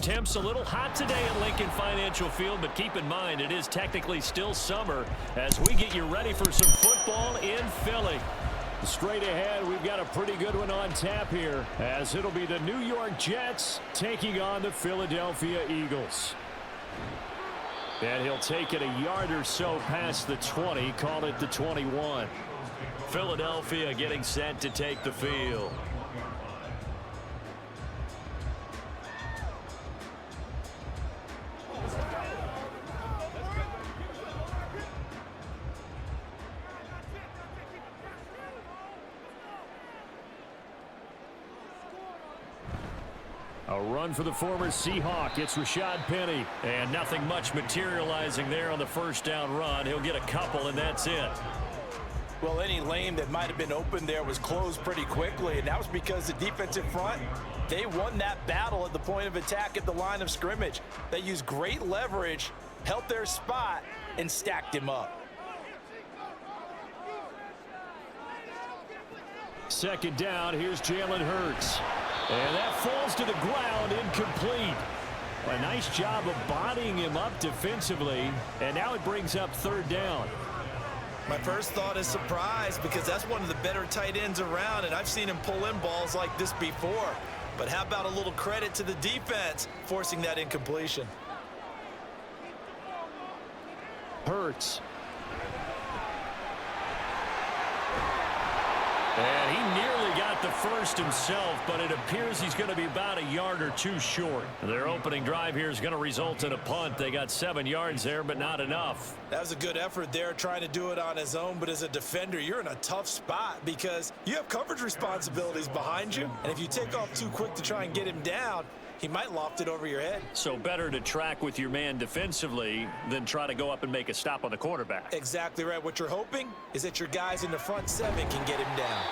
Temps a little hot today at Lincoln Financial Field, but keep in mind it is technically still summer as we get you ready for some football in Philly. Straight ahead, we've got a pretty good one on tap here, as it'll be the New York Jets taking on the Philadelphia Eagles. And he'll take it a yard or so past the 20, call it the 21. Philadelphia getting set to take the field. A run for the former Seahawk. It's Rashad Penny. And nothing much materializing there on the first down run. He'll get a couple, and that's it. Well, any lane that might have been open there was closed pretty quickly, and that was because the defensive front, they won that battle at the point of attack at the line of scrimmage. They used great leverage, held their spot, and stacked him up. Second down, here's Jalen Hurts. And that falls to the ground, incomplete. A nice job of bodying him up defensively, and now it brings up third down. My first thought is surprise, because that's one of the better tight ends around, and I've seen him pull in balls like this before. But how about a little credit to the defense forcing that incompletion? Hurts. And he nearly got the first himself, but it appears he's going to be about a yard or two short. Their opening drive here is going to result in a punt. They got 7 yards there, but not enough. That was a good effort there, trying to do it on his own, but as a defender, you're in a tough spot because you have coverage responsibilities behind you, and if you take off too quick to try and get him down, he might loft it over your head. So better to track with your man defensively than try to go up and make a stop on the quarterback. Exactly right. What you're hoping is that your guys in the front 7 can get him down.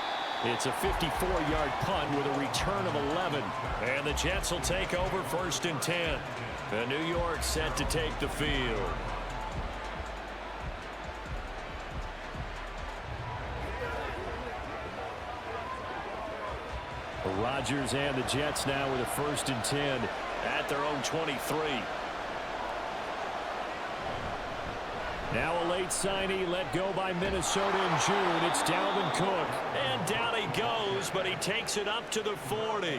It's a 54-yard punt with a return of 11. And the Jets will take over first and 10. The New York set to take the field. Rodgers and the Jets now with a first and 10 at their own 23. Now a late signee let go by Minnesota in June. It's Dalvin Cook. And down he goes, but he takes it up to the 40.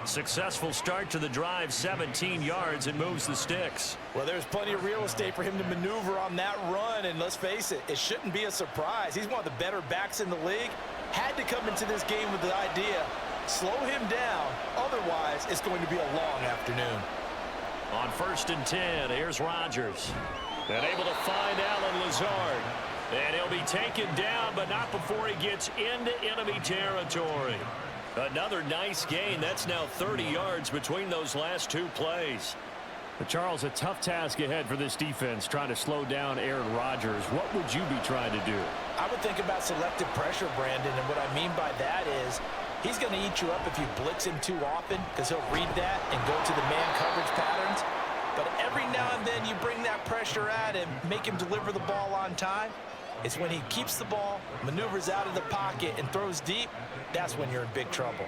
Successful start to the drive, 17 yards, and moves the sticks. Well, there's plenty of real estate for him to maneuver on that run, and let's face it, it shouldn't be a surprise. He's one of the better backs in the league. Had to come into this game with the idea, slow him down, otherwise it's going to be a long afternoon. On first and 10, here's Rodgers. And able to find Allen Lazard. And he'll be taken down, but not before he gets into enemy territory. Another nice gain. That's now 30 yards between those last 2 plays. But Charles, a tough task ahead for this defense, trying to slow down Aaron Rodgers. What would you be trying to do? I would think about selective pressure, Brandon, and what I mean by that is he's going to eat you up if you blitz him too often, because he'll read that and go to the man coverage patterns. But every now and then you bring that pressure at him, make him deliver the ball on time. It's when he keeps the ball, maneuvers out of the pocket, and throws deep, that's when you're in big trouble.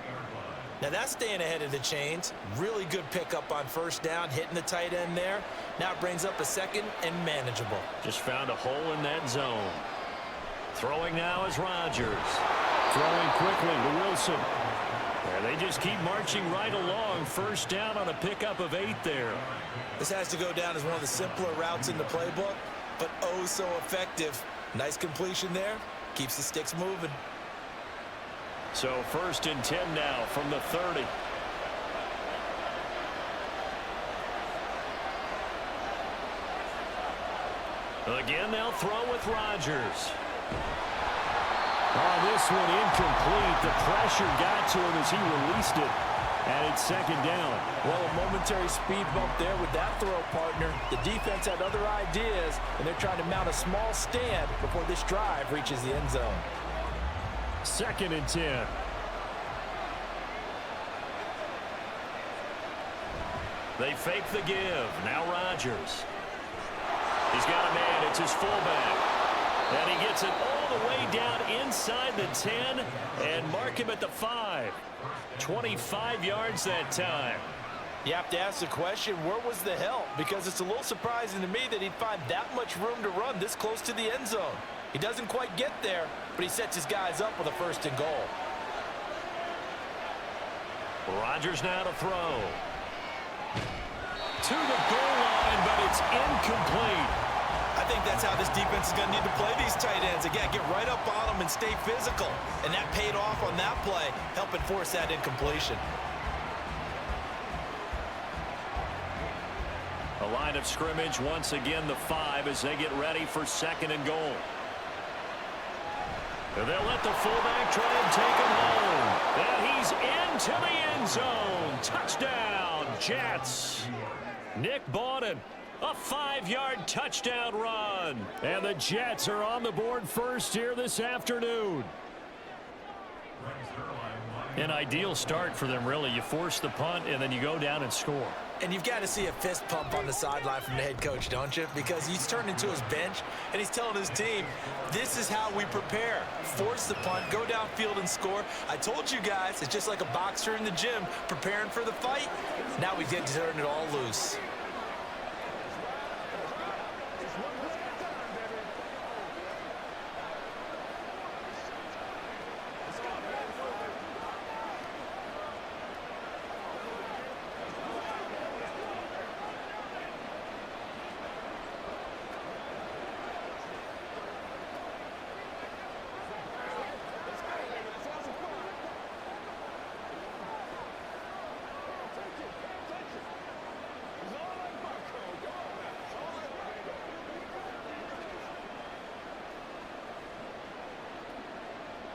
Now that's staying ahead of the chains. Really good pickup on first down, hitting the tight end there. Now it brings up a second and manageable. Just found a hole in that zone. Throwing now is Rodgers. Throwing quickly to Wilson. And they just keep marching right along. First down on a pickup of 8 there. This has to go down as one of the simpler routes in the playbook, but oh so effective. Nice completion there. Keeps the sticks moving. So first and 10 now from the 30. Again, they'll throw with Rodgers. Oh, this one incomplete. The pressure got to him as he released it. And it's second down. Well, a momentary speed bump there with that throw, partner. The defense had other ideas, and they're trying to mount a small stand before this drive reaches the end zone. Second and 10. They fake the give. Now Rodgers. He's got a man. It's his fullback. And he gets it all the way down inside the 10 and mark him at the 5. 25 yards that time. You have to ask the question, where was the help? Because it's a little surprising to me that he'd find that much room to run this close to the end zone. He doesn't quite get there, but he sets his guys up with a 1st and goal. Rodgers now to throw. To the goal line, but it's incomplete. I think that's how this defense is going to need to play these tight ends. Again, get right up on them and stay physical. And that paid off on that play, helping force that incompletion. A line of scrimmage, once again the 5 as they get ready for 2nd and goal. They'll let the fullback try and take him home. And he's into the end zone. Touchdown, Jets. Nick Bawden, a 5-yard touchdown run. And the Jets are on the board first here this afternoon. An ideal start for them, really. You force the punt, and then you go down and score. And you've got to see a fist pump on the sideline from the head coach, don't you? Because he's turned into his bench, and he's telling his team, this is how we prepare. Force the punt, go downfield and score. I told you guys, it's just like a boxer in the gym preparing for the fight. Now we get to turn it all loose.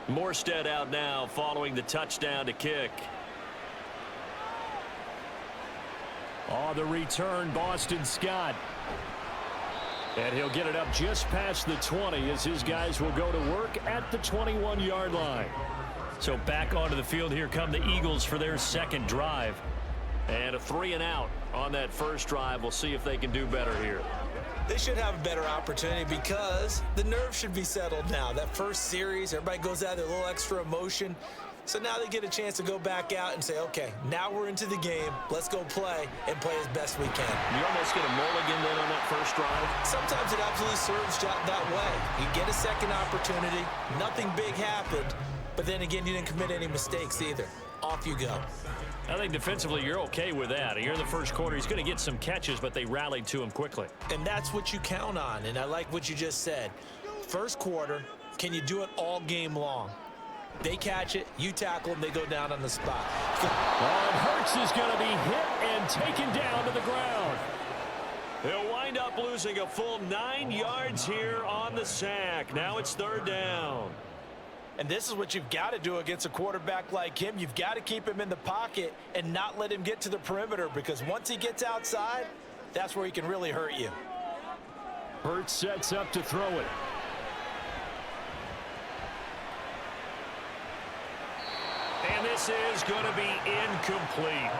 Morstead out now following the touchdown to kick. On the return, Boston Scott. And he'll get it up just past the 20 as his guys will go to work at the 21-yard line. So back onto the field here come the Eagles for their 2nd drive. And a 3-and-out on that first drive. We'll see if they can do better here. They should have a better opportunity because the nerves should be settled now. That first series, everybody goes out with a little extra emotion. So now they get a chance to go back out and say, okay, now we're into the game. Let's go play and play as best we can. You almost get a mulligan then on that first drive. Sometimes it absolutely serves that way. You get a second opportunity. Nothing big happened. But then again, you didn't commit any mistakes either. Off you go. I think defensively you're okay with that. Here in the first quarter, he's going to get some catches, but they rallied to him quickly. And that's what you count on, and I like what you just said. First quarter, can you do it all game long? They catch it, you tackle them, they go down on the spot. And Hurts is going to be hit and taken down to the ground. He'll wind up losing a full 9 yards here on the sack. Now it's 3rd down. And this is what you've got to do against a quarterback like him. You've got to keep him in the pocket and not let him get to the perimeter, because once he gets outside, that's where he can really hurt you. Hurts sets up to throw it. And this is going to be incomplete.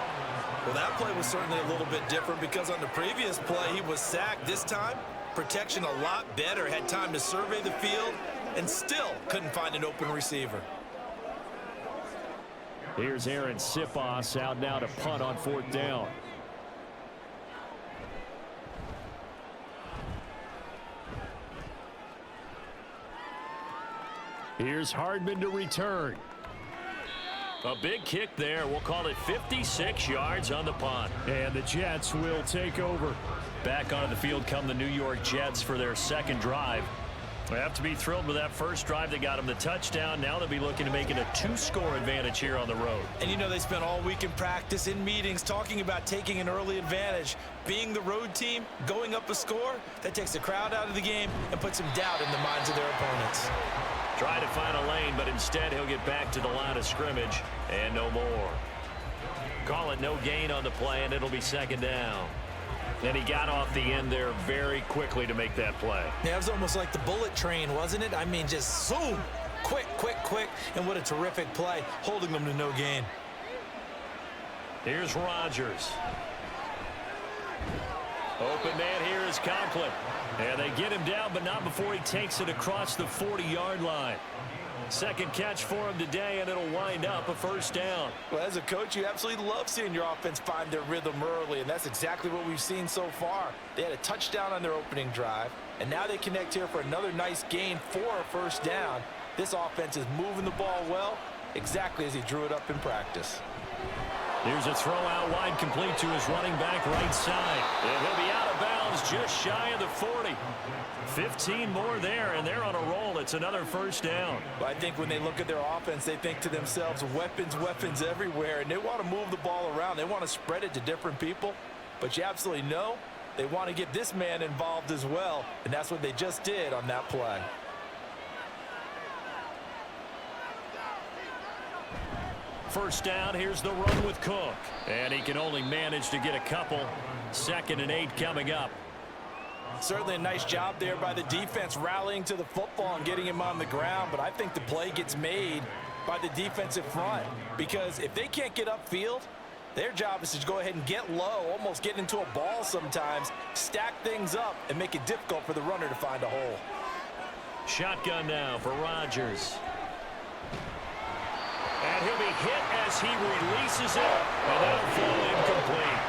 Well, that play was certainly a little bit different because on the previous play, he was sacked. This time, protection a lot better. Had time to survey the field and still couldn't find an open receiver. Here's Aaron Sipos out now to punt on 4th down. Here's Hardman to return. A big kick there. We'll call it 56 yards on the punt. And the Jets will take over. Back onto the field come the New York Jets for their 2nd drive. They have to be thrilled with that first drive. They got them the touchdown. Now they'll be looking to make it a 2-score advantage here on the road. And you know, they spent all week in practice, in meetings, talking about taking an early advantage. Being the road team, going up a score, that takes the crowd out of the game and puts some doubt in the minds of their opponents. Try to find a lane, but instead he'll get back to the line of scrimmage and no more. Call it no gain on the play, and it'll be 2nd down. And he got off the end there very quickly to make that play. Yeah, it was almost like the bullet train, wasn't it? I mean, just zoom, quick, quick, quick. And what a terrific play, holding them to no gain. Here's Rodgers. Open man here is Conklin. And they get him down, but not before he takes it across the 40-yard line. Second catch for him today, and it'll wind up a first down. Well, as a coach, you absolutely love seeing your offense find their rhythm early, and that's exactly what we've seen so far. They had a touchdown on their opening drive, and now they connect here for another nice gain for a first down. This offense is moving the ball well, exactly as he drew it up in practice. Here's a throw out wide, complete to his running back right side. And he'll be out of bounds just shy of the 40. 15 more there, and they're on a roll. It's another first down. But I think when they look at their offense, they think to themselves, weapons, weapons everywhere, and they want to move the ball around. They want to spread it to different people. But you absolutely know they want to get this man involved as well, and that's what they just did on that play. First down, here's the run with Cook. And he can only manage to get a couple. 2nd and 8 coming up. Certainly a nice job there by the defense rallying to the football and getting him on the ground, but I think the play gets made by the defensive front because if they can't get upfield, their job is to go ahead and get low, almost get into a ball sometimes, stack things up, and make it difficult for the runner to find a hole. Shotgun now for Rodgers. And he'll be hit as he releases it, and that'll fall incomplete.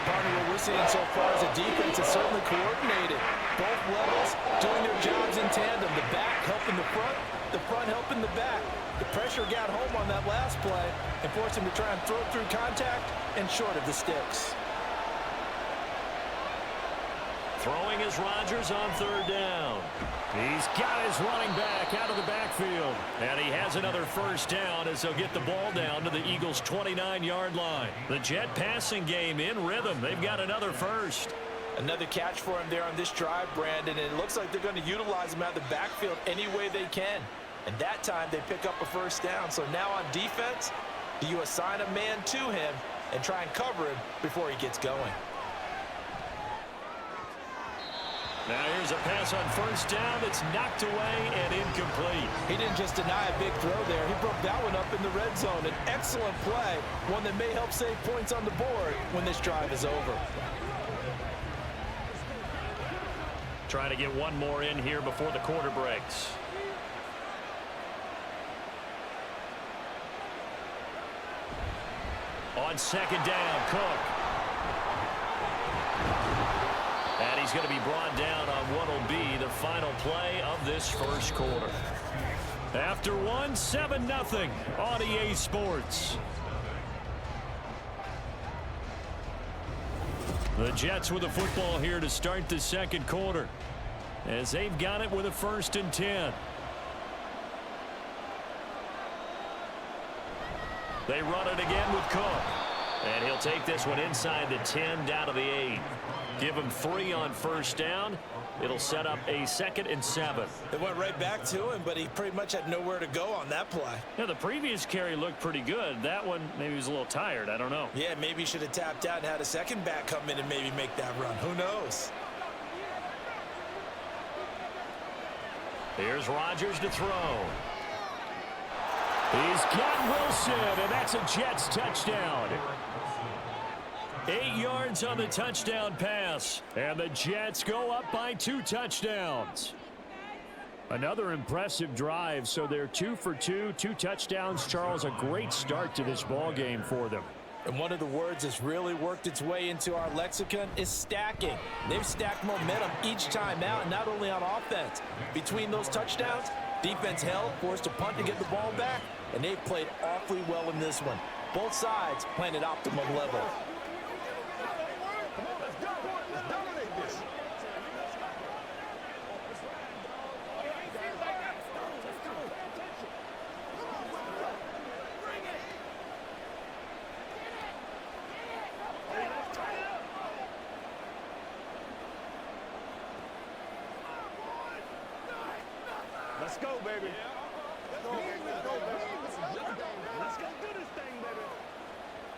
Partner, what we're seeing so far is the defense is certainly coordinated. Both levels doing their jobs in tandem. The back helping the front helping the back. The pressure got home on that last play and forced him to try and throw through contact and short of the sticks. Throwing is Rodgers on 3rd down. He's got his running back out of the backfield. And he has another first down as he'll get the ball down to the Eagles' 29-yard line. The Jet passing game in rhythm. They've got another first. Another catch for him there on this drive, Brandon. And it looks like they're going to utilize him out of the backfield any way they can. And that time they pick up a first down. So now on defense, do you assign a man to him and try and cover him before he gets going? Now here's a pass on first down that's knocked away and incomplete. He didn't just deny a big throw there. He broke that one up in the red zone. An excellent play, one that may help save points on the board when this drive is over. Trying to get one more in here before the quarter breaks. On 2nd down, Cook. And he's going to be brought down on what will be the final play of this first quarter. After one, 7-0 on EA Sports. The Jets with the football here to start the second quarter, as they've got it with a 1st and 10. They run it again with Cook. And he'll take this one inside the 10 down to the 8. Give him 3 on first down. It'll set up a 2nd and 7. It went right back to him, but he pretty much had nowhere to go on that play. Yeah, the previous carry looked pretty good. That one, maybe he was a little tired. I don't know. Yeah, maybe he should have tapped out and had a second back come in and maybe make that run. Who knows? Here's Rodgers to throw. He's got Wilson, and that's a Jets touchdown. 8 yards on the touchdown pass, and the Jets go up by 2 touchdowns. Another impressive drive, so they're 2 for 2, 2 touchdowns. Charles, a great start to this ball game for them. And one of the words that's really worked its way into our lexicon is stacking. They've stacked momentum each time out, not only on offense. Between those touchdowns, defense held, forced to punt to get the ball back, and they've played awfully well in this one. Both sides playing at optimum level. Let's go, baby. Let's go, baby. Let's go do this thing, baby.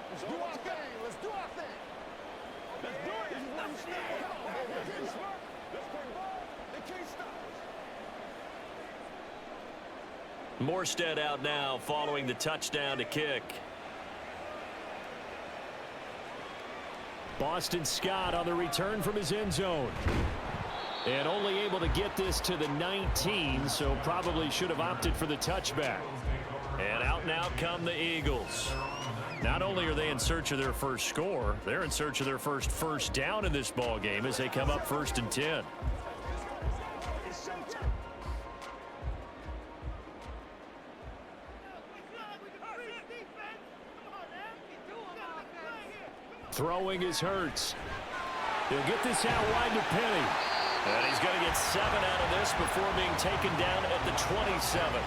Let's do our thing. Let's do our thing. Let's do it. Let's do it. Come on, baby. They can't stop. Let's play ball. They can't stop us. Morstead out now following the touchdown to kick. Boston Scott on the return from his end zone. And only able to get this to the 19, so probably should have opted for the touchback. And out come the Eagles. Not only are they in search of their first score, they're in search of their first down in this ball game as they come up 1st and 10. Throwing is Hurts. He'll get this out wide to Penny. And he's going to get 7 out of this before being taken down at the 27.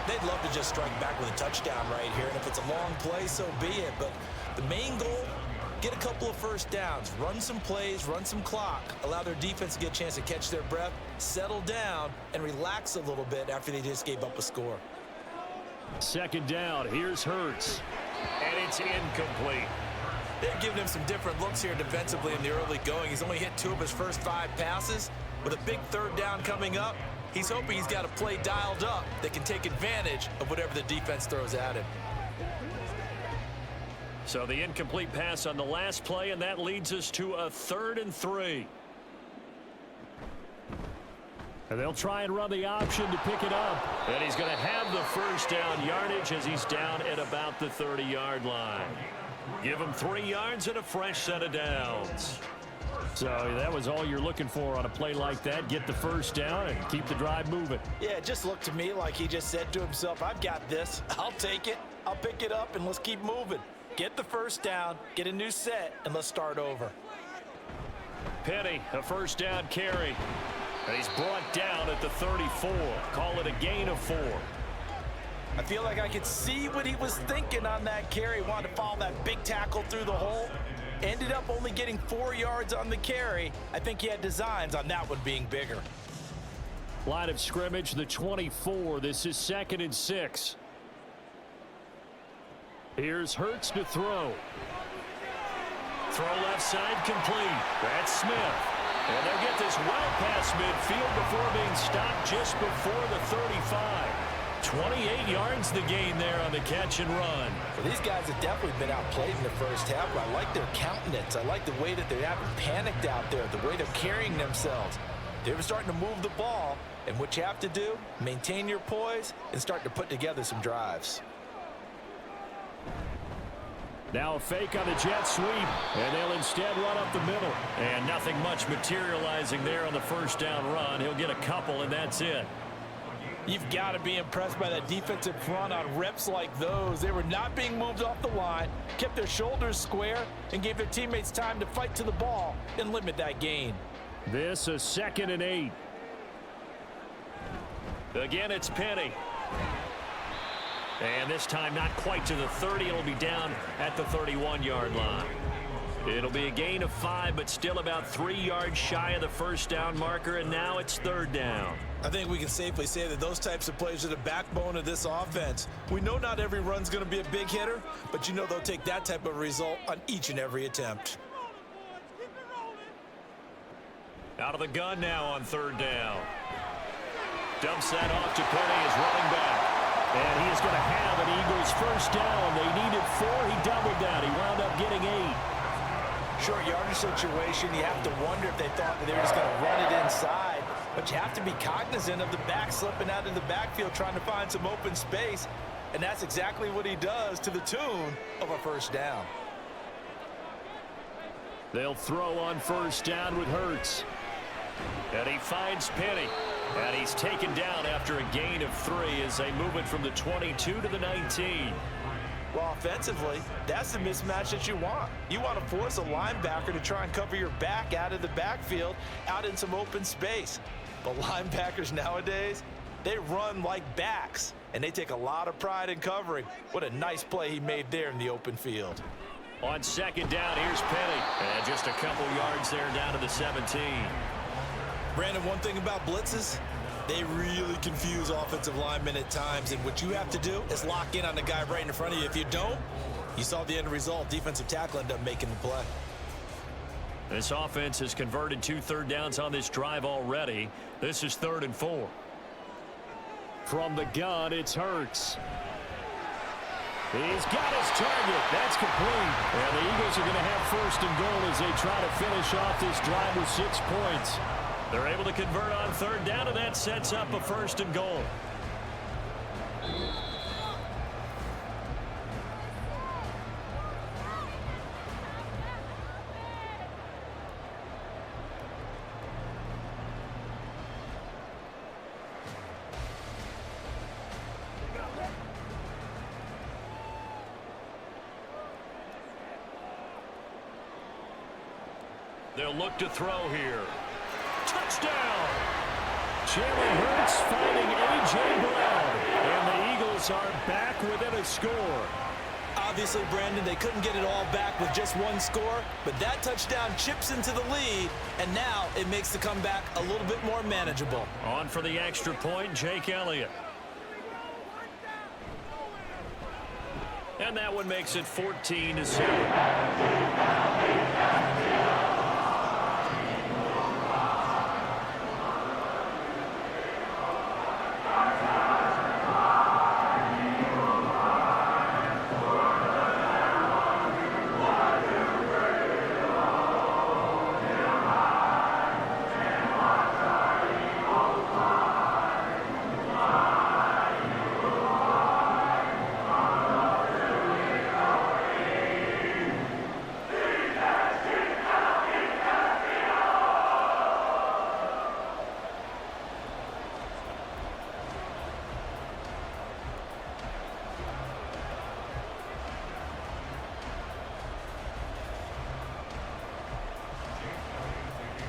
They'd love to just strike back with a touchdown right here, and if it's a long play, so be it. But the main goal, get a couple of first downs, run some plays, run some clock, allow their defense to get a chance to catch their breath, settle down, and relax a little bit after they just gave up a score. 2nd down, here's Hurts. And it's incomplete. They're giving him some different looks here defensively in the early going. He's only hit 2 of his first 5 passes. With a big 3rd down coming up, he's hoping he's got a play dialed up that can take advantage of whatever the defense throws at him. So the incomplete pass on the last play, and that leads us to a 3rd and 3. And they'll try and run the option to pick it up. And he's going to have the first down yardage as he's down at about the 30-yard line. Give him 3 yards and a fresh set of downs. So that was all you're looking for on a play like that. Get the first down and keep the drive moving. Yeah, it just looked to me like he just said to himself, I've got this. I'll take it. I'll pick it up, and let's keep moving. Get the first down, get a new set, and let's start over. Penny, a first down carry. And he's brought down at the 34. Call it a gain of 4. I feel like I could see what he was thinking on that carry. Wanted to follow that big tackle through the hole. Ended up only getting 4 yards on the carry. I think he had designs on that one being bigger. Line of scrimmage, the 24. This is 2nd and 6. Here's Hurts to throw. Throw left side complete. That's Smith. And they'll get this well past midfield before being stopped just before the 35. 28 yards the gain there on the catch and run. Well, these guys have definitely been outplayed in the first half, but I like their countenance. I like the way that they haven't panicked out there, the way they're carrying themselves. They were starting to move the ball, and what you have to do, maintain your poise and start to put together some drives. Now a fake on the jet sweep, and they'll instead run up the middle. And nothing much materializing there on the first down run. He'll get a couple, and that's it. You've got to be impressed by that defensive front on reps like those. They were not being moved off the line, kept their shoulders square, and gave their teammates time to fight to the ball and limit that gain. This is 2nd and 8. Again, it's Penny. And this time not quite to the 30. It'll be down at the 31-yard line. It'll be a gain of 5, but still about 3 yards shy of the first down marker, and now it's 3rd down. I think we can safely say that those types of plays are the backbone of this offense. We know not every run's going to be a big hitter, but you know they'll take that type of result on each and every attempt. Out of the gun now on 3rd down. Dumps that off to Penny as running back. And he is going to have an Eagles first down. They needed 4. He doubled that. He wound up getting 8. Short yardage situation, you have to wonder if they thought that they were just going to run it inside. But you have to be cognizant of the back slipping out of the backfield trying to find some open space. And that's exactly what he does to the tune of a first down. They'll throw on first down with Hurts. And he finds Penny. And he's taken down after a gain of 3 as they move it from the 22 to the 19. Well, offensively, that's the mismatch that you want. You want to force a linebacker to try and cover your back out of the backfield, out in some open space. But linebackers nowadays, they run like backs, and they take a lot of pride in covering. What a nice play he made there in the open field. On 2nd down, here's Penny. And just a couple yards there down to the 17. Brandon, one thing about blitzes, they really confuse offensive linemen at times, and what you have to do is lock in on the guy right in front of you. If you don't, you saw the end result. Defensive tackle ended up making the play. This offense has converted 2 third downs on this drive already. This is 3rd and 4. From the gun, it's Hurts. He's got his target. That's complete. And the Eagles are going to have 1st and goal as they try to finish off this drive with 6 points. They're able to convert on third down, and that sets up a 1st and goal. They'll look to throw here. Touchdown! Jalen Hurts finding A.J. Brown. And the Eagles are back within a score. Obviously, Brandon, they couldn't get it all back with just one score, but that touchdown chips into the lead, and now it makes the comeback a little bit more manageable. On for the extra point, Jake Elliott. And that one makes it 14-7.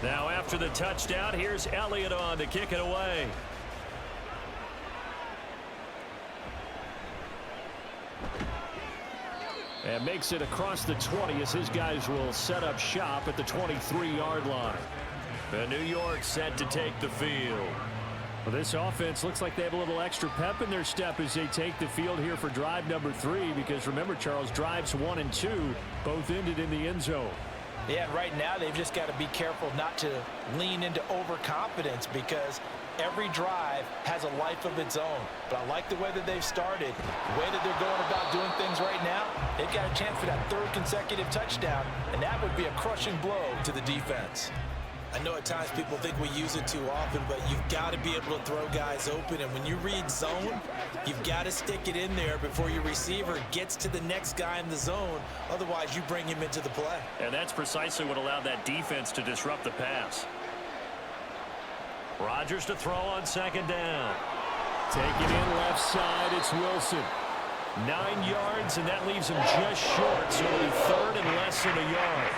Now after the touchdown, here's Elliott on to kick it away. And makes it across the 20 as his guys will set up shop at the 23-yard line. And New York set to take the field. Well, this offense looks like they have a little extra pep in their step as they take the field here for drive number 3, because remember, Charles, drives 1 and 2 both ended in the end zone. Yeah, right now they've just got to be careful not to lean into overconfidence, because every drive has a life of its own. But I like the way that they've started, the way that they're going about doing things right now. They've got a chance for that 3rd consecutive touchdown, and that would be a crushing blow to the defense. I know at times people think we use it too often, but you've got to be able to throw guys open. And when you read zone, you've got to stick it in there before your receiver gets to the next guy in the zone. Otherwise, you bring him into the play. And that's precisely what allowed that defense to disrupt the pass. Rodgers to throw on 2nd down. Take it in left side. It's Wilson. 9 yards, and that leaves him just short. So it'll be 3rd and less than a yard.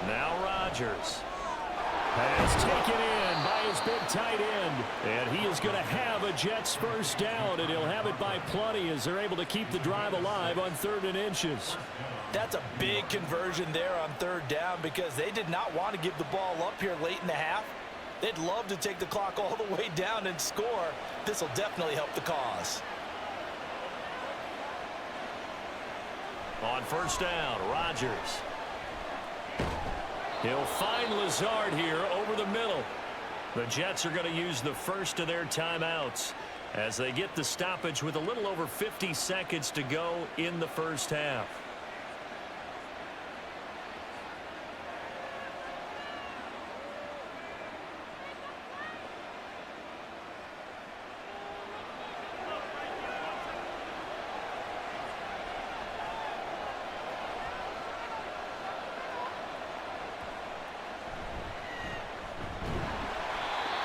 Now Rodgers. Pass taken in by his big tight end. And he is going to have a Jets 1st down, and he'll have it by plenty as they're able to keep the drive alive on 3rd and inches. That's a big conversion there on 3rd down, because they did not want to give the ball up here late in the half. They'd love to take the clock all the way down and score. This will definitely help the cause. On 1st down, Rodgers. He'll find Lazard here over the middle. The Jets are going to use the 1st of their timeouts as they get the stoppage with a little over 50 seconds to go in the 1st half.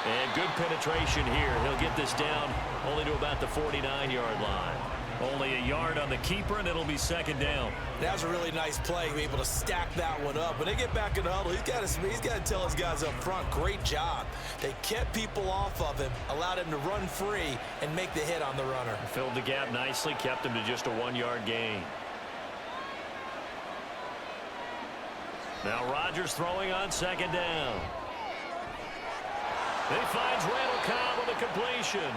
And good penetration here. He'll get this down only to about the 49-yard line. Only a yard on the keeper, and it'll be 2nd down. That was a really nice play, be able to stack that one up. When they get back in the huddle, he's got to tell his guys up front, great job. They kept people off of him, allowed him to run free, and make the hit on the runner. Filled the gap nicely, kept him to just a 1-yard gain. Now Rodgers throwing on 2nd down. He finds Randall Cobb with a completion.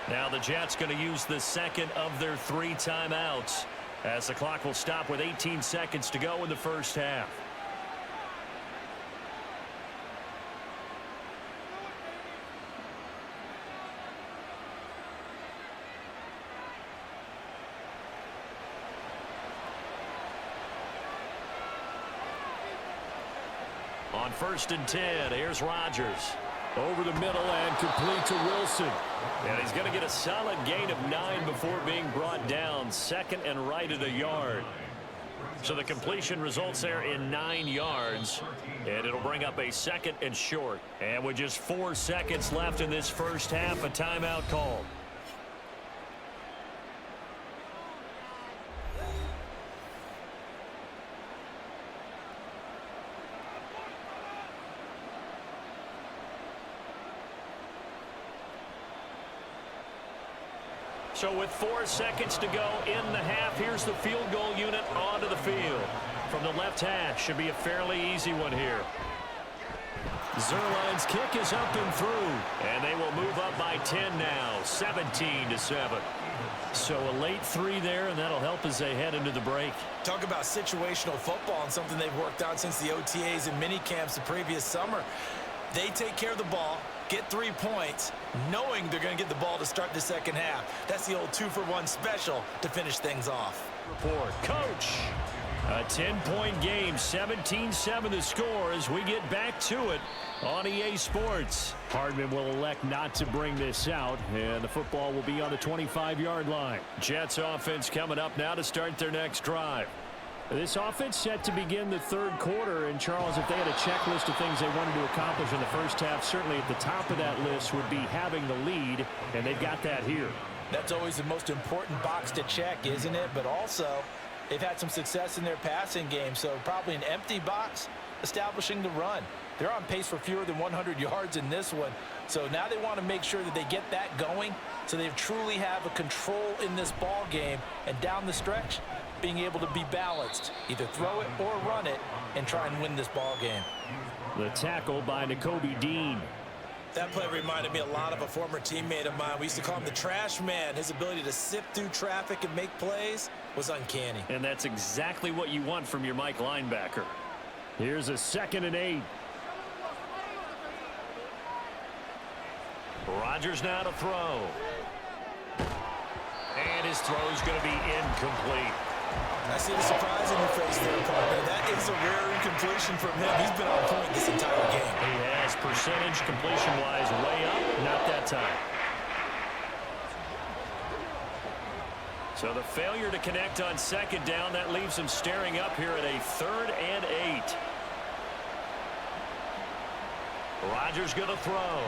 Now the Jets going to use the 2nd of their 3 timeouts as the clock will stop with 18 seconds to go in the 1st half. On 1st and 10, here's Rodgers. Over the middle and complete to Wilson. And he's going to get a solid gain of 9 before being brought down. Second and right at a yard. So the completion results there in 9 yards. And it'll bring up a 2nd and short. And with just 4 seconds left in this first half, a timeout call. So with 4 seconds to go in the half, here's the field goal unit onto the field. From the left hash, should be a fairly easy one here. Zerline's kick is up and through, and they will move up by 10 now, 17-7. So a late 3 there, and that'll help as they head into the break. Talk about situational football and something they've worked out since the OTAs and mini camps the previous summer. They take care of the ball, get 3 points, knowing they're going to get the ball to start the second half. That's the old 2-for-1 special to finish things off. Report, Coach. A 10-point game, 17-7 the score as we get back to it on EA Sports. Hardman will elect not to bring this out, and the football will be on the 25-yard line. Jets offense coming up now to start their next drive. This offense set to begin the 3rd quarter, and Charles, if they had a checklist of things they wanted to accomplish in the first half, certainly at the top of that list would be having the lead, and they've got that here. That's always the most important box to check, isn't it? But also, they've had some success in their passing game, so probably an empty box establishing the run. They're on pace for fewer than 100 yards in this one, so now they want to make sure that they get that going so they truly have a control in this ball game, and down the stretch, being able to be balanced, either throw it or run it, and try and win this ball game. The tackle by Nakobe Dean. That play reminded me a lot of a former teammate of mine. We used to call him the trash man. His ability to sift through traffic and make plays was uncanny. And that's exactly what you want from your Mike linebacker. Here's a 2nd and 8. Rodgers now to throw. And his throw is going to be incomplete. I see the surprise in your face there, partner. That is a rare incompletion from him. He's been on point this entire game. He has percentage completion-wise way up, not that time. So the failure to connect on 2nd down, that leaves him staring up here at a 3rd and 8. Rodgers going to throw.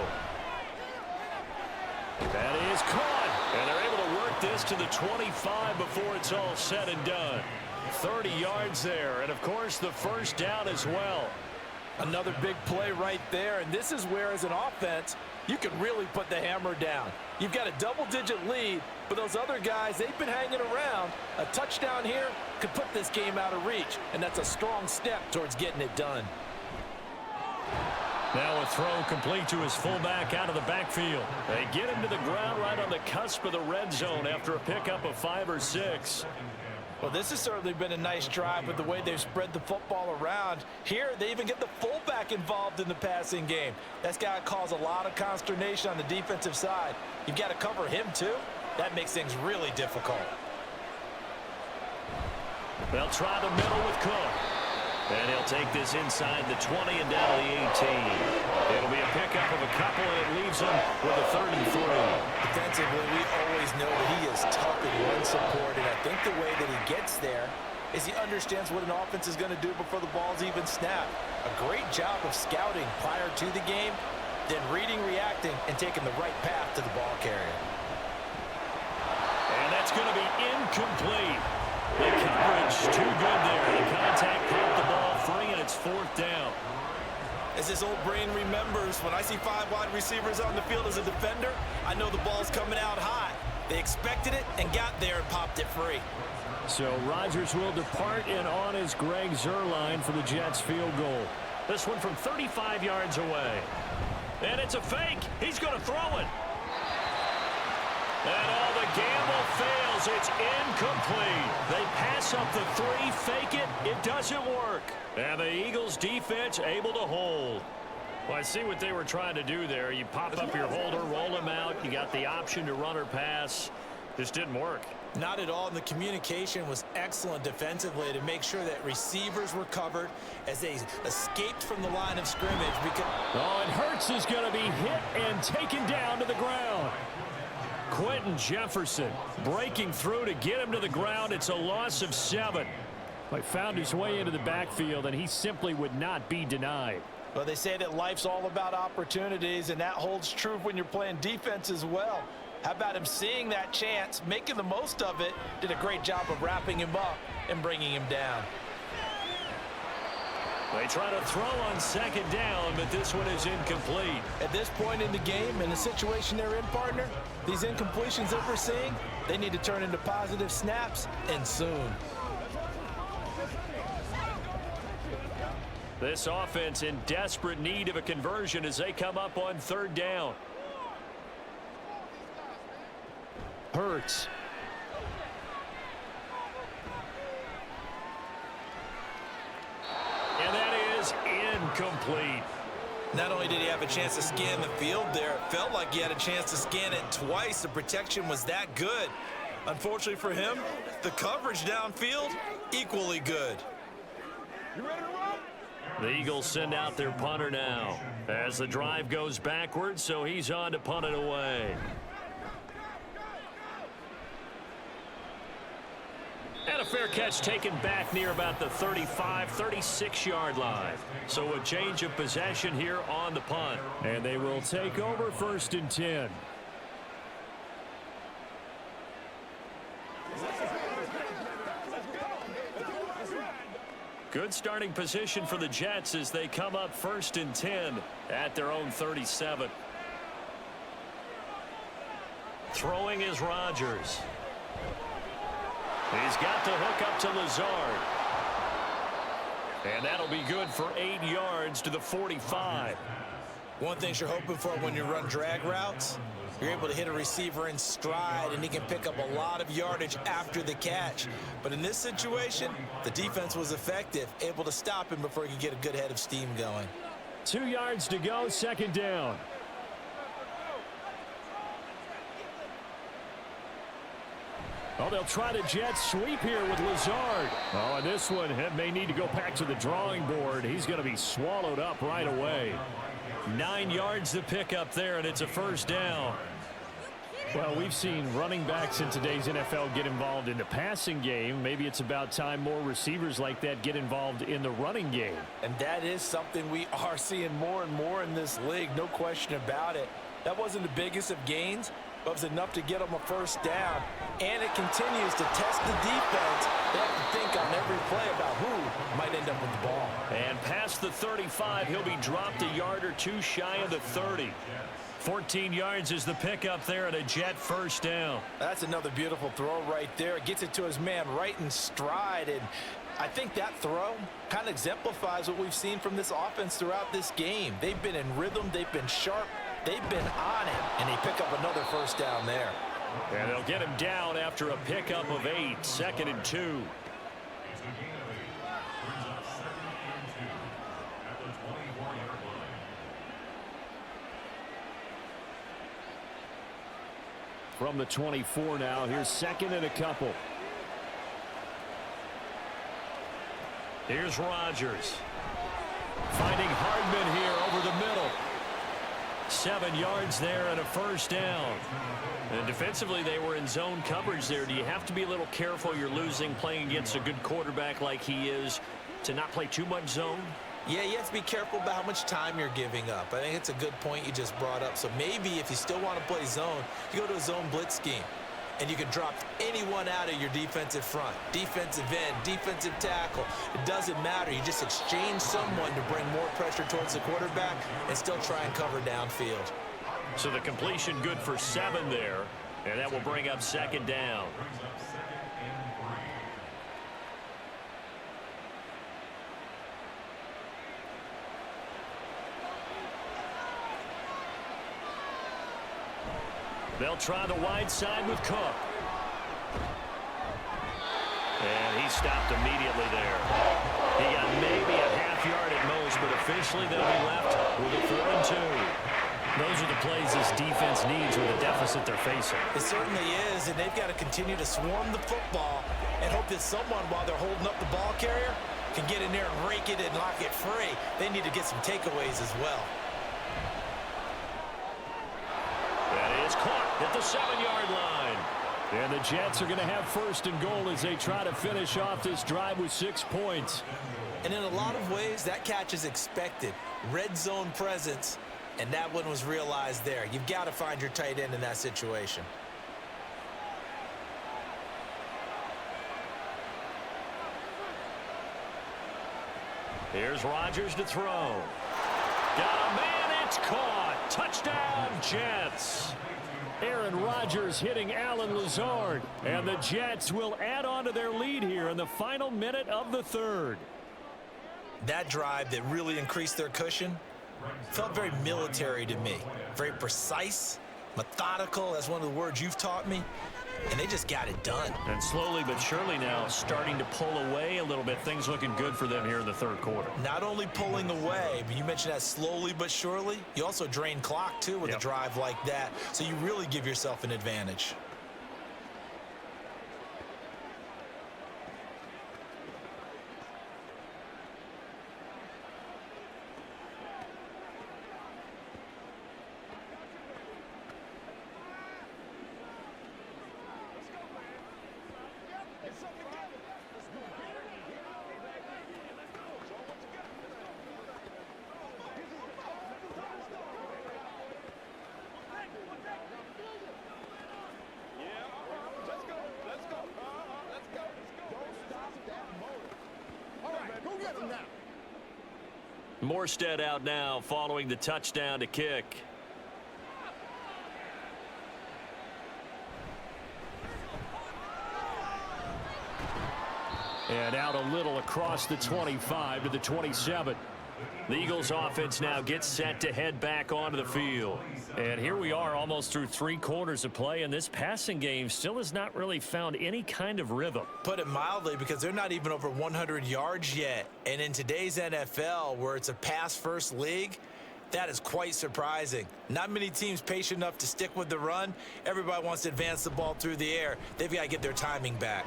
That is caught. And they're able to work this to the 25 before it's all said and done. 30 yards there, and of course the first down as well. Another big play right there, and this is where as an offense you can really put the hammer down. You've got a double-digit lead, but those other guys, they've been hanging around. A touchdown here could put this game out of reach, and that's a strong step towards getting it done. Now a throw complete to his fullback out of the backfield. They get him to the ground right on the cusp of the red zone after a pickup of 5 or 6. Well, this has certainly been a nice drive with the way they've spread the football around. Here, they even get the fullback involved in the passing game. That's got to cause a lot of consternation on the defensive side. You've got to cover him, too. That makes things really difficult. They'll try the middle with Cook. And he'll take this inside the 20 and down to the 18. It'll be a pickup of a couple, and it leaves him with a 3rd and 3. Defensively, we always know that he is tough in run support, and I think the way that he gets there is he understands what an offense is going to do before the ball's even snapped. A great job of scouting prior to the game, then reading, reacting, and taking the right path to the ball carrier. And that's going to be incomplete. The coverage too good there. The contact popped the ball free, and it's 4th down. As this old brain remembers, when I see 5 wide receivers on the field as a defender, I know the ball's coming out high. They expected it and got there and popped it free. So Rodgers will depart, and on is Greg Zuerlein for the Jets field goal. This one from 35 yards away. And it's a fake. He's going to throw it. And all the gamble fails. It's incomplete. They pass up the 3, fake it. It doesn't work. And the Eagles defense able to hold. Well, I see what they were trying to do there. You pop up your holder, roll him out. You got the option to run or pass. Just didn't work. Not at all, and the communication was excellent defensively to make sure that receivers were covered as they escaped from the line of scrimmage. Oh, and Hurts is going to be hit and taken down to the ground. Quentin Jefferson breaking through to get him to the ground. It's a loss of 7. He found his way into the backfield, and he simply would not be denied. Well, they say that life's all about opportunities, and that holds true when you're playing defense as well. How about him seeing that chance, making the most of it, did a great job of wrapping him up and bringing him down. They try to throw on second down, but this one is incomplete. At this point in the game, in the situation they're in, partner, these incompletions that we're seeing, they need to turn into positive snaps, and soon. This offense in desperate need of a conversion as they come up on third down. Hurts. And that is incomplete. Not only did he have a chance to scan the field there, it felt like he had a chance to scan it twice. The protection was that good. Unfortunately for him, the coverage downfield, equally good. You ready to roll? The Eagles send out their punter now as the drive goes backwards, so he's on to punt it away. And a fair catch taken back near about the 35, 36-yard line. So a change of possession here on the punt. And they will take over 1st and 10. Good starting position for the Jets as they come up 1st and 10 at their own 37. Throwing is Rodgers. He's got the hook up to Lazard. And that'll be good for 8 yards to the 45. One thing you're hoping for when you run drag routes, you're able to hit a receiver in stride, and he can pick up a lot of yardage after the catch. But in this situation, the defense was effective, able to stop him before he could get a good head of steam going. 2 yards to go, 2nd down. Oh, they'll try the jet sweep here with Lazard. Oh, and this one may need to go back to the drawing board. He's going to be swallowed up right away. 9 yards to pick up there, and it's a 1st down. Well, we've seen running backs in today's NFL get involved in the passing game. Maybe it's about time more receivers like that get involved in the running game. And that is something we are seeing more and more in this league, no question about it. That wasn't the biggest of gains, but it was enough to get them a 1st down. And it continues to test the defense. They have to think on every play about who might end up with the ball. And past the 35, he'll be dropped a yard or two shy of the 30. 14 yards is the pickup there and a Jet 1st down. That's another beautiful throw right there. Gets it to his man right in stride. And I think that throw kind of exemplifies what we've seen from this offense throughout this game. They've been in rhythm. They've been sharp. They've been on it. And they pick up another 1st down there. And they'll get him down after a pickup of 8. 2nd and 2. From the 24 now, here's 2nd and a couple. Here's Rodgers. Finding Hardman here over the middle. 7 yards there and a 1st down. And defensively, they were in zone coverage there. Do you have to be a little careful you're losing playing against a good quarterback like he is to not play too much zone? Yeah, you have to be careful about how much time you're giving up. I think it's a good point you just brought up. So maybe if you still want to play zone, you go to a zone blitz scheme. And you can drop anyone out of your defensive front. Defensive end, defensive tackle. It doesn't matter. You just exchange someone to bring more pressure towards the quarterback and still try and cover downfield. So the completion good for 7 there. And that will bring up 2nd down. They'll try the wide side with Cook. And he stopped immediately there. He got maybe a half yard at most, but officially they'll be left with a 4 and 2. Those are the plays this defense needs with the deficit they're facing. It certainly is, and they've got to continue to swarm the football and hope that someone, while they're holding up the ball carrier, can get in there and rake it and lock it free. They need to get some takeaways as well. That is caught at the 7-yard line. And the Jets are going to have first and goal as they try to finish off this drive with 6 points. And in a lot of ways, that catch is expected. Red zone presence, and that one was realized there. You've got to find your tight end in that situation. Here's Rodgers to throw. Got a man, it's caught. Touchdown, Jets. Aaron Rodgers hitting Alan Lazard. And the Jets will add on to their lead here in the final minute of the third. That drive that really increased their cushion felt very military to me. Very precise, methodical. That's one of the words you've taught me. And they just got it done. And slowly but surely now starting to pull away a little bit. Things looking good for them here in the third quarter. Not only pulling away, but you mentioned that slowly but surely. You also drain clock, too, with a drive like that. So you really give yourself an advantage. Morstead out now following the touchdown to kick. And out a little across the 25 to the 27. The Eagles offense now gets set to head back onto the field. And here we are almost through 3 quarters of play, and this passing game still has not really found any kind of rhythm. Put it mildly, because they're not even over 100 yards yet. And in today's NFL, where it's a pass-first league, that is quite surprising. Not many teams patient enough to stick with the run. Everybody wants to advance the ball through the air. They've got to get their timing back.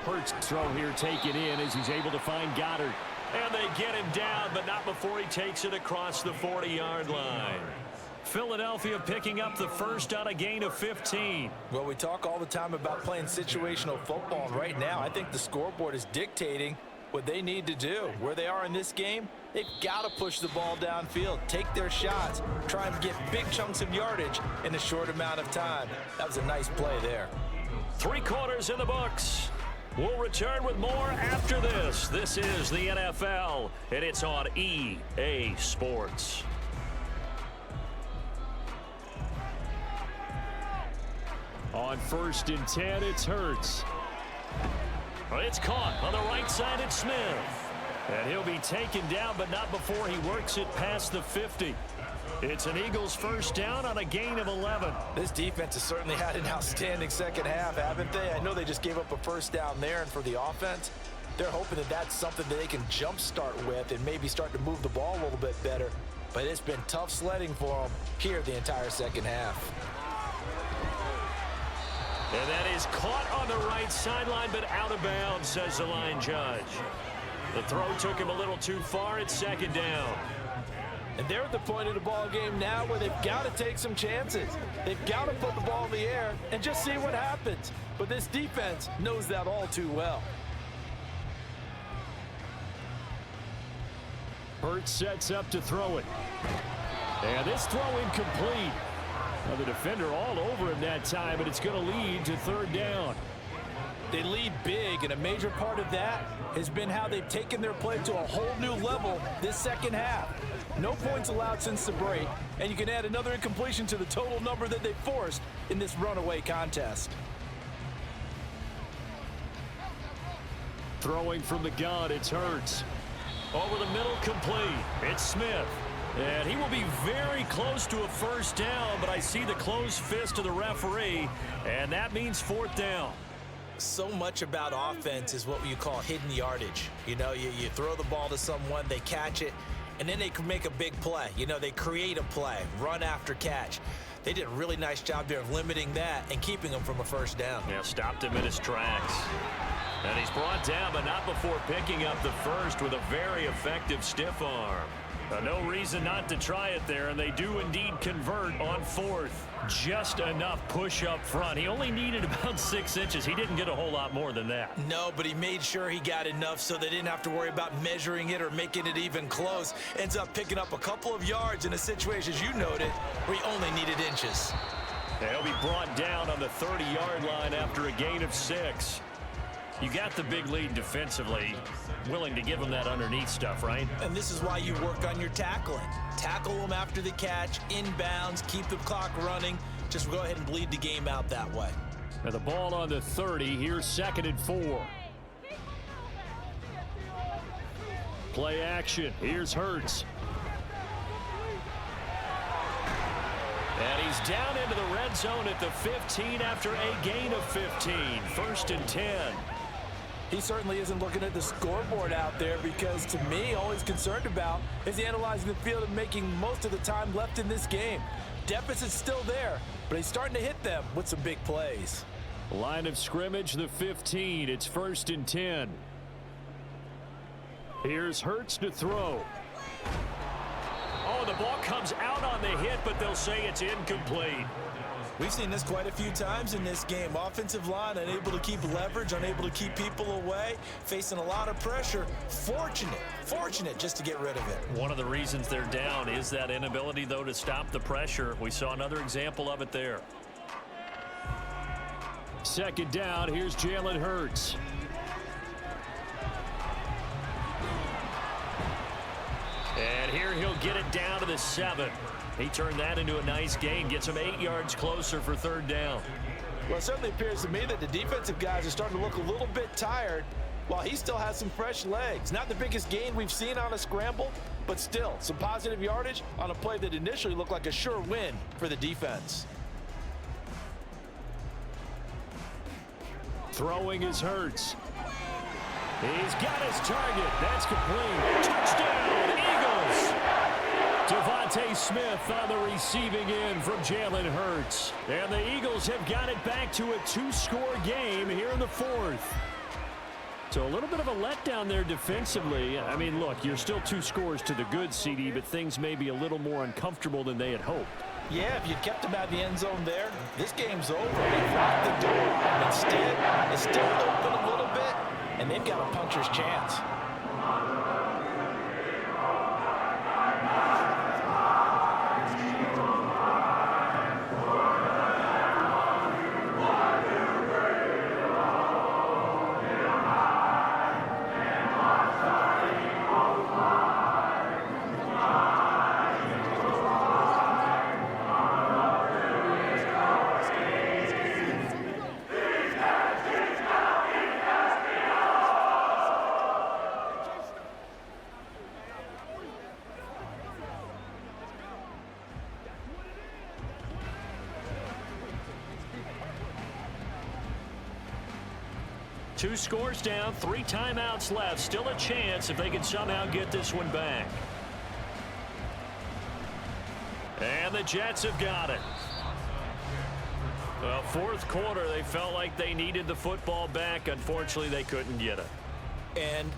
Hurts throw here taken in as he's able to find Goddard. And they get him down, but not before he takes it across the 40-yard line. Philadelphia picking up the first on a gain of 15. Well, we talk all the time about playing situational football, and right now I think the scoreboard is dictating what they need to do. Where they are in this game, they've got to push the ball downfield, take their shots, try and get big chunks of yardage in a short amount of time. That was a nice play there. 3 quarters in the books. We'll return with more after this. This is the NFL, and it's on EA Sports. On 1st and 10, it's Hurts. It's caught on the right side. It's Smith. And he'll be taken down, but not before he works it past the 50. It's an Eagles first down on a gain of 11. This defense has certainly had an outstanding second half, haven't they? I know they just gave up a first down there, and for the offense, they're hoping that that's something that they can jumpstart with and maybe start to move the ball a little bit better. But it's been tough sledding for them here the entire second half. And that is caught on the right sideline, but out of bounds, says the line judge. The throw took him a little too far. It's 2nd down. And they're at the point of the ball game now where they've got to take some chances. They've got to put the ball in the air and just see what happens. But this defense knows that all too well. Hurts sets up to throw it. And this throw incomplete. Now the defender all over him that time, but it's going to lead to 3rd down. They lead big, and a major part of that has been how they've taken their play to a whole new level this second half. No points allowed since the break, and you can add another incompletion to the total number that they forced in this runaway contest. Throwing from the gun, it's Hurts. Over the middle, complete. It's Smith. And he will be very close to a first down, but I see the closed fist of the referee, and that means 4th down. So much about offense is what you call hidden yardage. You know, you throw the ball to someone, they catch it, and then they can make a big play. You know, they create a play, run after catch. They did a really nice job there of limiting that and keeping him from a first down. Yeah, stopped him in his tracks. And he's brought down, but not before picking up the first with a very effective stiff arm. No reason not to try it there, and they do indeed convert on fourth. Just enough push up front. He only needed about 6 inches. He didn't get a whole lot more than that. No, but he made sure he got enough so they didn't have to worry about measuring it or making it even close. Ends up picking up a couple of yards in a situation, as you noted, where he only needed inches. He'll be brought down on the 30-yard line after a gain of 6. You got the big lead defensively, willing to give him that underneath stuff, right? And this is why you work on your tackling. Tackle them after the catch, inbounds, keep the clock running. Just go ahead and bleed the game out that way. And the ball on the 30. Here's 2nd and 4. Play action. Here's Hurts. And he's down into the red zone at the 15 after a gain of 15. 1st and 10. He certainly isn't looking at the scoreboard out there because, to me, all he's concerned about is analyzing the field and making most of the time left in this game. Deficit's still there, but he's starting to hit them with some big plays. Line of scrimmage, the 15. It's 1st and 10. Here's Hurts to throw. Oh, the ball comes out on the hit, but they'll say it's incomplete. We've seen this quite a few times in this game. Offensive line unable to keep leverage, unable to keep people away, facing a lot of pressure. Fortunate just to get rid of it. One of the reasons they're down is that inability, though, to stop the pressure. We saw another example of it there. 2nd down, here's Jalen Hurts. And here he'll get it down to the 7. He turned that into a nice gain, gets him 8 yards closer for 3rd down. Well, it certainly appears to me that the defensive guys are starting to look a little bit tired while he still has some fresh legs. Not the biggest gain we've seen on a scramble, but still some positive yardage on a play that initially looked like a sure win for the defense. Throwing is Hurts. He's got his target. That's complete. Touchdown, Eagles. Devontae Smith on the receiving end from Jalen Hurts. And the Eagles have got it back to a 2-score game here in the 4th. So a little bit of a letdown there defensively. I mean, look, you're still 2 scores to the good, CD, but things may be a little more uncomfortable than they had hoped. Yeah, if you kept him out of the end zone there, this game's over. They've locked the door. Instead, it's still open a little bit, and they've got a puncher's chance. Two scores down, 3 timeouts left. Still a chance if they can somehow get this one back. And the Jets have got it. Well, 4th quarter, they felt like they needed the football back. Unfortunately, they couldn't get it. And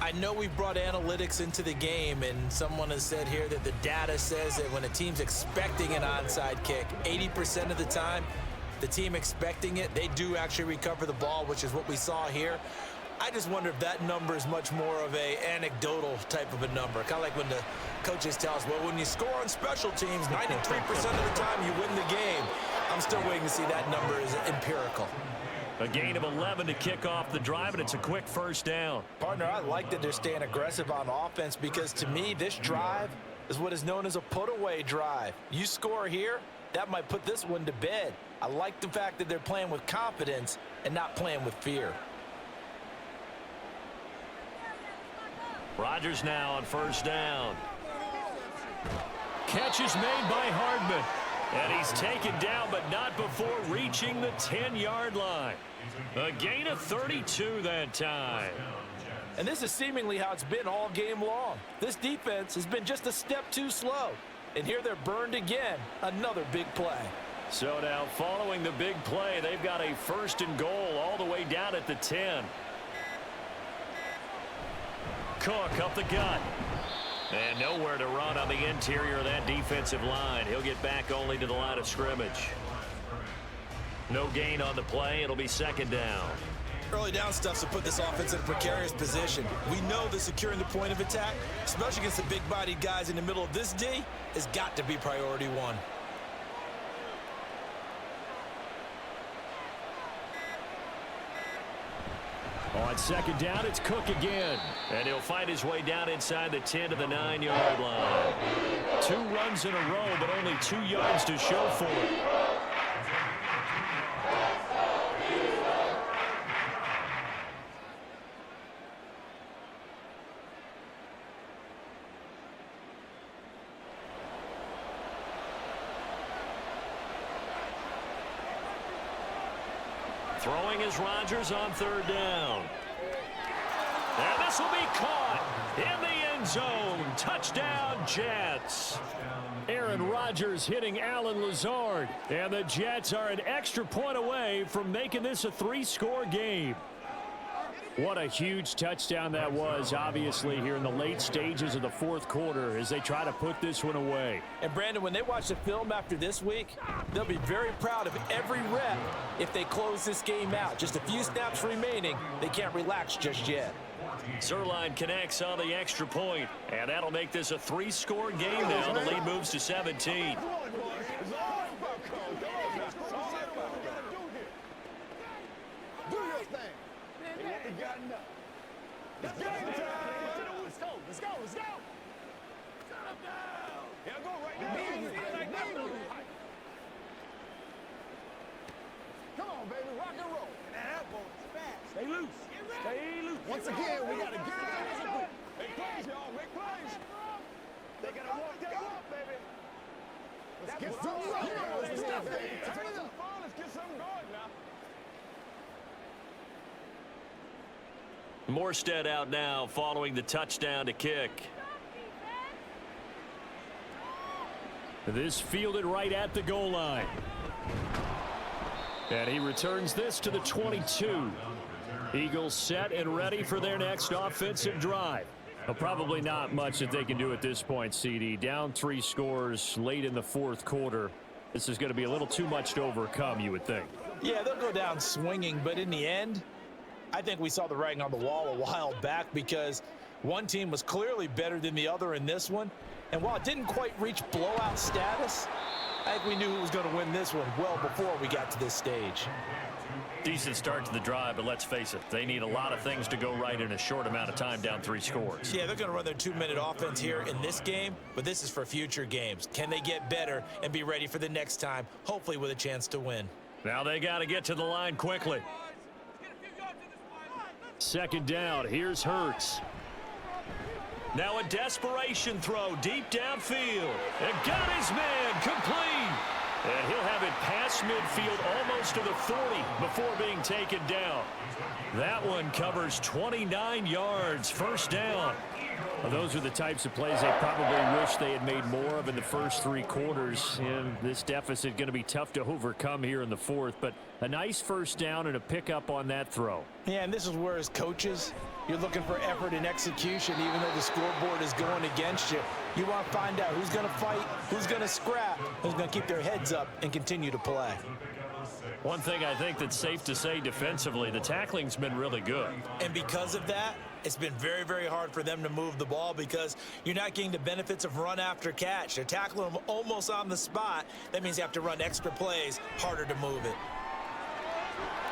I know we've brought analytics into the game, and someone has said here that the data says that when a team's expecting an onside kick, 80% of the time, the team expecting it, they do actually recover the ball, which is what we saw here. I just wonder if that number is much more of a anecdotal type of a number. Kind of like when the coaches tell us, well, when you score on special teams, 93% of the time you win the game. I'm still waiting to see that number is empirical. A gain of 11 to kick off the drive, and it's a quick 1st down. Partner, I like that they're staying aggressive on offense because, to me, this drive is what is known as a put-away drive. You score here, that might put this one to bed. I like the fact that they're playing with confidence and not playing with fear. Rodgers now on 1st down. Catch is made by Hardman. And he's taken down, but not before reaching the 10-yard line. A gain of 32 that time. And this is seemingly how it's been all game long. This defense has been just a step too slow. And here they're burned again. Another big play. So now following the big play, they've got a 1st and goal all the way down at the 10. Cook up the gut. And nowhere to run on the interior of that defensive line. He'll get back only to the line of scrimmage. No gain on the play. It'll be 2nd down. Early down stuff's to put this offense in a precarious position. We know that securing the point of attack, especially against the big-bodied guys in the middle of this D, has got to be priority 1. On 2nd down, it's Cook again. And he'll find his way down inside the 10 to the 9-yard line. 2 runs in a row, but only 2 yards to show for it. Throwing is Rodgers on 3rd down. And this will be caught in the end zone. Touchdown, Jets. Aaron Rodgers hitting Allen Lazard. And the Jets are an extra point away from making this a 3-score game. What a huge touchdown that was, obviously, here in the late stages of the 4th quarter as they try to put this one away. And, Brandon, when they watch the film after this week, they'll be very proud of every rep if they close this game out. Just a few snaps remaining. They can't relax just yet. Zerline connects on the extra point, and that'll make this a 3-score game now. The lead moves to 17. It's game time. Let's go. Let's go. Let's go. Shut up now. Yeah, go right now. Come on, baby. Rock and roll. That ball is fast. Stay loose. Stay loose. Once again, we got to get it as a group. Make plays, y'all. Make plays. They got to walk that walk, baby. Let's get some fun. Let's get something going now. Morstead out now following the touchdown to kick. This fielded right at the goal line. And he returns this to the 22. Eagles set and ready for their next offensive drive. Well, probably not much that they can do at this point, CD. Down 3 scores late in the 4th quarter. This is going to be a little too much to overcome, you would think. Yeah, they'll go down swinging, but in the end, I think we saw the writing on the wall a while back because one team was clearly better than the other in this one. And while it didn't quite reach blowout status, I think we knew who was going to win this one well before we got to this stage. Decent start to the drive, but let's face it, they need a lot of things to go right in a short amount of time, down 3 scores. Yeah, they're going to run their 2-minute offense here in this game, but this is for future games. Can they get better and be ready for the next time, hopefully with a chance to win? Now they got to get to the line quickly. 2nd down, here's Hurts. Now a desperation throw deep downfield. And got his man complete. And he'll have it past midfield almost to the 40 before being taken down. That one covers 29 yards, 1st down. Well, those are the types of plays they probably wish they had made more of in the first 3 quarters. And this deficit going to be tough to overcome here in the 4th. But a nice 1st down and a pickup on that throw. Yeah, and this is where as coaches, you're looking for effort and execution even though the scoreboard is going against you. You want to find out who's going to fight, who's going to scrap, who's going to keep their heads up and continue to play. One thing I think that's safe to say defensively, the tackling's been really good. And because of that, it's been very, very hard for them to move the ball because you're not getting the benefits of run after catch. They're tackling them almost on the spot. That means you have to run extra plays, harder to move it.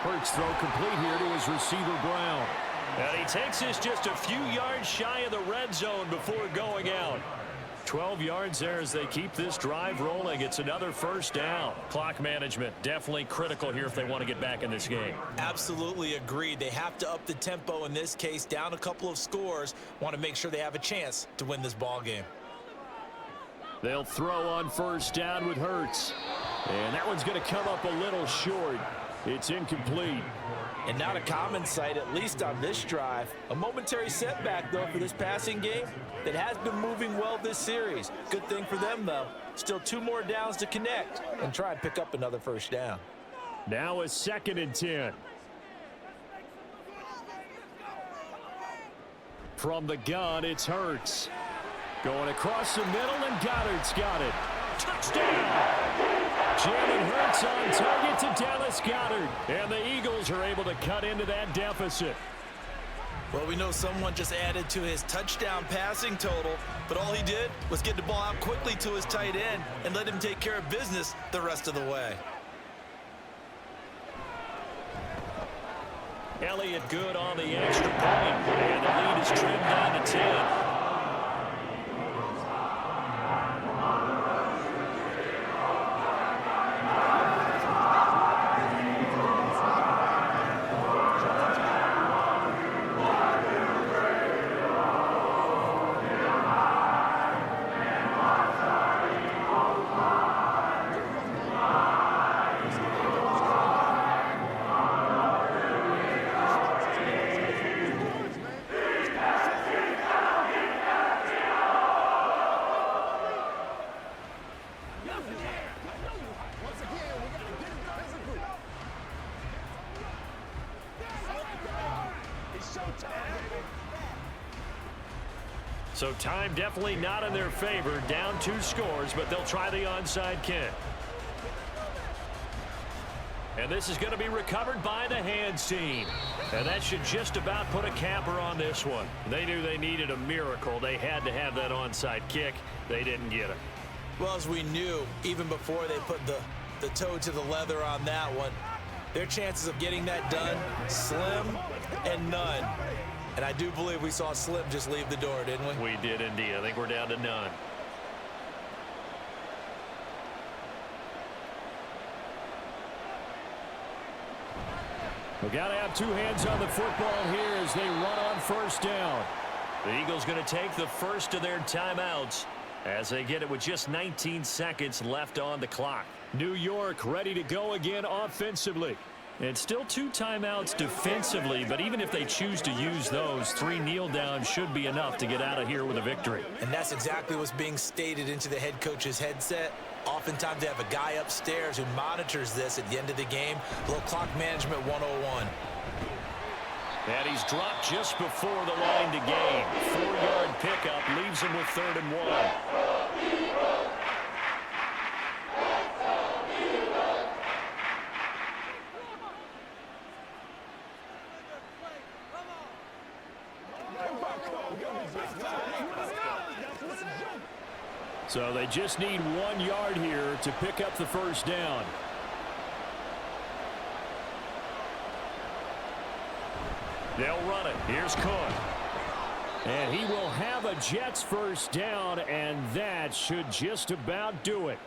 Hurts throw complete here to his receiver Brown. And he takes this just a few yards shy of the red zone before going out. 12 yards there as they keep this drive rolling. It's another 1st down. Clock management definitely critical here if they want to get back in this game. Absolutely agreed. They have to up the tempo in this case, down a couple of scores. Want to make sure they have a chance to win this ball game. They'll throw on 1st down with Hurts. And that one's going to come up a little short. It's incomplete. And not a common sight, at least on this drive. A momentary setback, though, for this passing game that has been moving well this series. Good thing for them, though. Still 2 more downs to connect and try and pick up another first down. Now a 2nd and 10. From the gun, it's Hurts. Going across the middle, and Goddard's got it. Touchdown! Jalen Hurts on target to Dallas Goedert. And the Eagles are able to cut into that deficit. Well, we know someone just added to his touchdown passing total, but all he did was get the ball out quickly to his tight end and let him take care of business the rest of the way. Elliott good on the extra point, and the lead is trimmed down to 10. So time definitely not in their favor. Down 2 scores, but they'll try the onside kick. And this is going to be recovered by the hands team. And that should just about put a capper on this one. They knew they needed a miracle. They had to have that onside kick. They didn't get it. Well, as we knew, even before they put the toe to the leather on that one, their chances of getting that done, slim and none. And I do believe we saw Slim just leave the door, didn't we? We did indeed. I think we're down to none. We got to have 2 hands on the football here as they run on first down. The Eagles going to take the first of their timeouts as they get it with just 19 seconds left on the clock. New York ready to go again offensively. And still 2 timeouts defensively, but even if they choose to use those, 3 kneel downs should be enough to get out of here with a victory. And that's exactly what's being stated into the head coach's headset. Oftentimes they have a guy upstairs who monitors this at the end of the game. A little clock management 101. And he's dropped just before the line to gain. 4-yard pickup leaves him with 3rd and 1. So they just need 1 yard here to pick up the first down. They'll run it. Here's Cook. And he will have a Jets first down, and that should just about do it.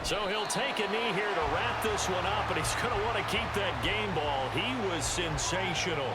So he'll take a knee here to wrap this one up, and he's going to want to keep that game ball. He was sensational.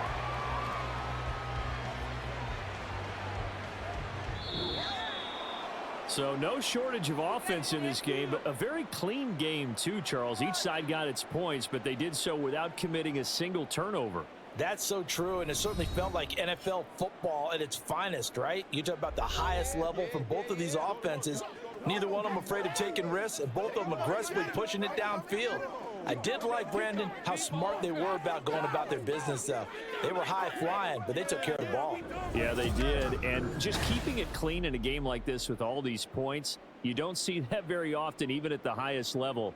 So no shortage of offense in this game, but a very clean game too, Charles. Each side got its points, but they did so without committing a single turnover. That's so true, and it certainly felt like NFL football at its finest, right? You talk about the highest level from both of these offenses. Neither one of them afraid of taking risks, and both of them aggressively pushing it downfield. I did like, Brandon, how smart they were about going about their business, though. They were high-flying, but they took care of the ball. Yeah, they did, and just keeping it clean in a game like this with all these points, you don't see that very often, even at the highest level.